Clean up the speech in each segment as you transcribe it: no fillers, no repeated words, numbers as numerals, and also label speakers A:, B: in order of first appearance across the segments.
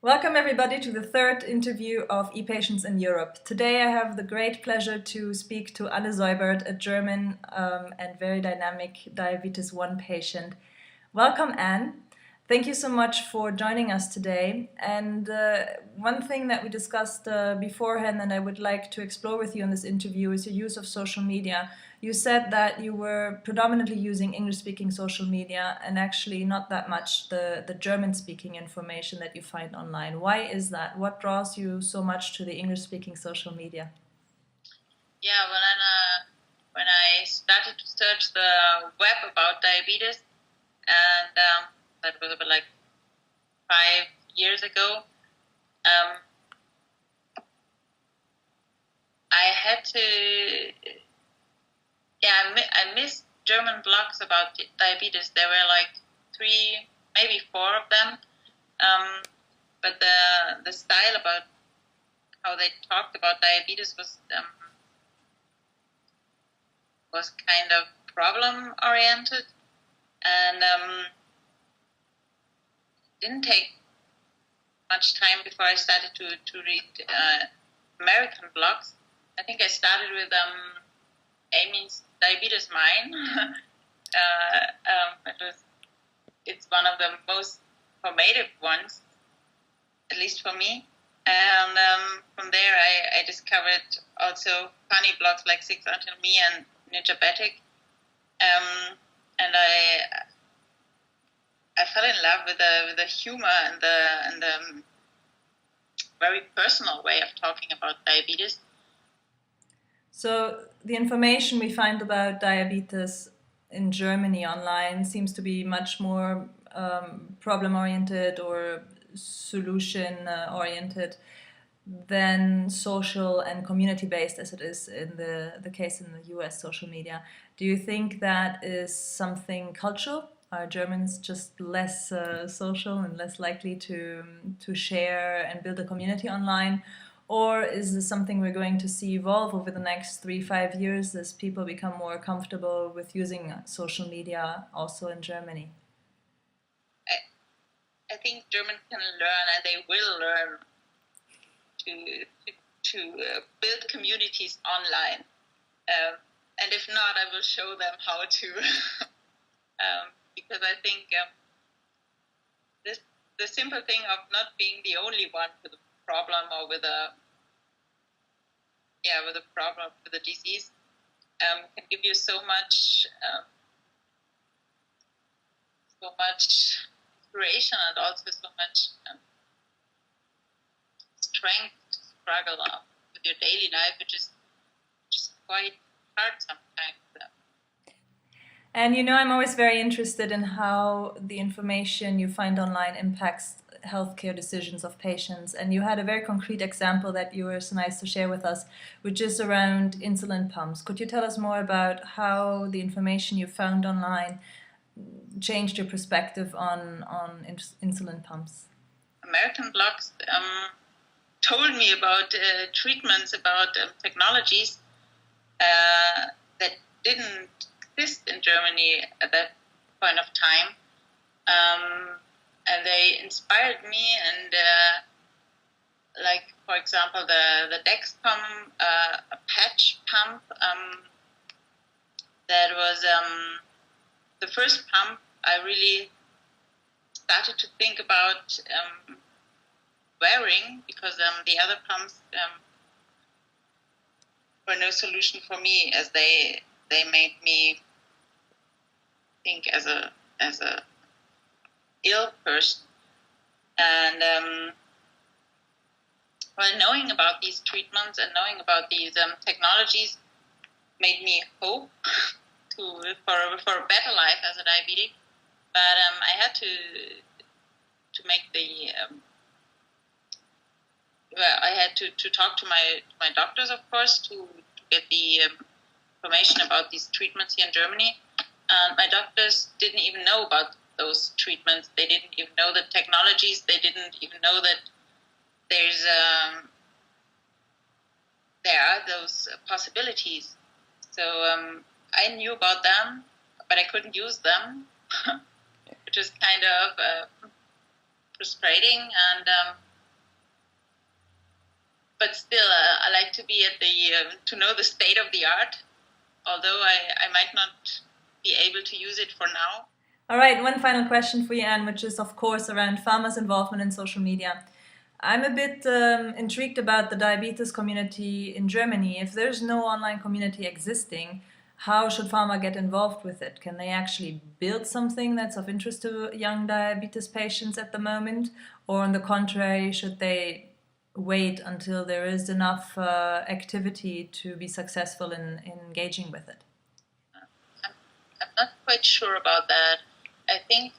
A: Welcome everybody to the third interview of Epatients in Europe. Today I have the great pleasure to speak to Anne Seubert, a German and very dynamic diabetes 1 patient. Welcome, Anne. Thank you so much for joining us today. And one thing that we discussed beforehand and I would like to explore with you in this interview is your use of social media. You said that you were predominantly using English-speaking social media and actually not that much the German-speaking information that you find online. Why is that? What draws you so much to the English-speaking social media?
B: Yeah, when I started to search the web about diabetes, and that was about like 5 years ago, I had to, I missed German blogs about diabetes. There were like 3, maybe 4 of them, but the style about how they talked about diabetes was kind of problem oriented, and didn't take much time before I started to read American blogs. I think I started with Amy's Diabetes Mine. It's one of the most formative ones, at least for me. And from there, I discovered also funny blogs like Six Until Me and Ninjabetic. And I fell in love with the humor and the very personal way of talking about diabetes.
A: So the information we find about diabetes in Germany online seems to be much more problem-oriented or solution-oriented than social and community-based as it is in the case in the US social media. Do you think that is something cultural? Are Germans just less social and less likely to share and build a community online? Or is this something we're going to see evolve over the next 3-5 years as people become more comfortable with using social media also in Germany?
B: I think Germans can learn, and they will learn to build communities online. And if not, I will show them how to. Because I think the simple thing of not being the only one with a problem or with a problem with a disease can give you so much inspiration and also so much strength to struggle with your daily life, which is quite hard sometimes.
A: And you know, I'm always very interested in how the information you find online impacts healthcare decisions of patients. And you had a very concrete example that you were so nice to share with us, which is around insulin pumps. Could you tell us more about how the information you found online changed your perspective on insulin pumps?
B: American blogs told me about treatments, about technologies that didn't exist in Germany at that point of time, and they inspired me. And like, for example, the Dexcom a patch pump, that was the first pump I really started to think about wearing, because the other pumps were no solution for me, as they made me think as a ill person. And knowing about these treatments and knowing about these technologies made me hope for a better life as a diabetic. But I had to make the I had to talk to my doctors, of course, to get the information about these treatments here in Germany. My doctors didn't even know about those treatments. They didn't even know the technologies. They didn't even know that there are those possibilities. So I knew about them, but I couldn't use them, which is kind of frustrating. And but still, I like to be at the to know the state of the art, although I might not be able to use it for now.
A: All right, one final question for you, Anne, which is, of course, around pharma's involvement in social media. I'm a bit intrigued about the diabetes community in Germany. If there's no online community existing, how should pharma get involved with it? Can they actually build something that's of interest to young diabetes patients at the moment? Or on the contrary, should they wait until there is enough activity to be successful in engaging with it?
B: I'm not quite sure about that. I think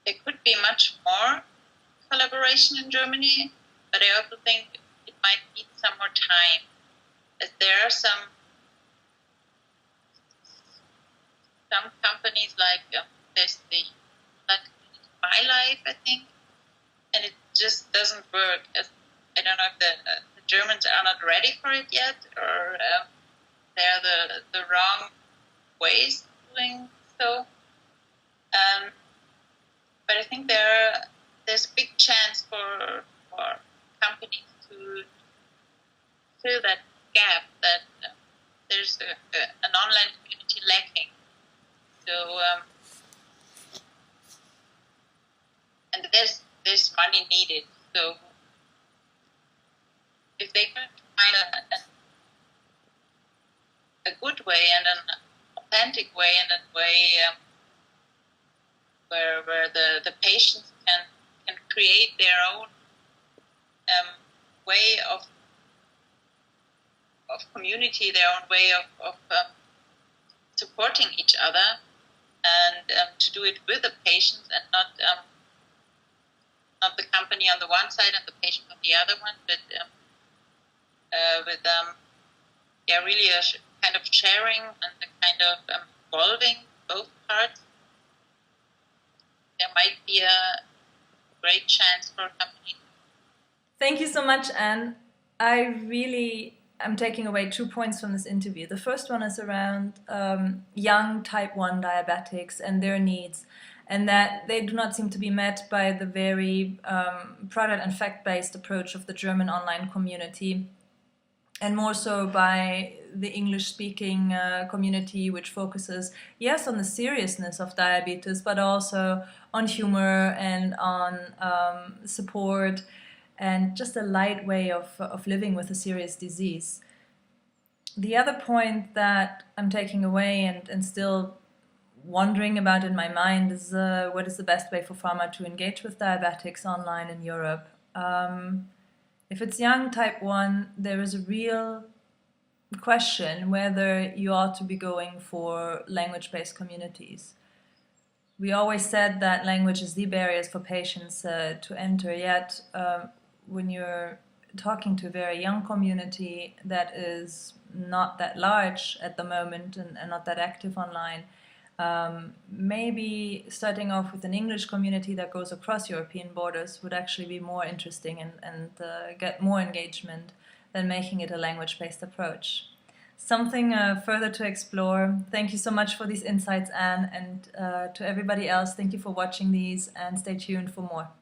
B: there could be much more collaboration in Germany, but I also think it might need some more time, as there are some companies like there's the My Life, I think, and it just doesn't work. I don't know if the Germans are not ready for it yet, or they're the wrong ways of doing so. But I think there's a big chance for companies to fill that gap, that there's an online community lacking. So and there's money needed. So if they could find a good way and an authentic way, and a way where the patients can create their own way of community, their own way of supporting each other, and to do it with the patients, and not the company on the one side and the patient on the other one, but with really a kind of sharing and a kind of involving both parts. There might be a great chance for a company.
A: Thank you so much, Anne. I'm taking away 2 points from this interview. The first one is around young type 1 diabetics and their needs, and that they do not seem to be met by the very product and fact-based approach of the German online community, and more so by the English-speaking community, which focuses, yes, on the seriousness of diabetes, but also on humor and on support, and just a light way of living with a serious disease. The other point that I'm taking away and still wondering about in my mind is what is the best way for pharma to engage with diabetics online in Europe. If it's young type 1, there is a real question whether you ought to be going for language-based communities. We always said that language is the barriers for patients to enter, yet when you're talking to a very young community that is not that large at the moment and not that active online, maybe starting off with an English community that goes across European borders would actually be more interesting and get more engagement than making it a language-based approach. Something further to explore. Thank you so much for these insights, Anne, and to everybody else, thank you for watching these, and stay tuned for more.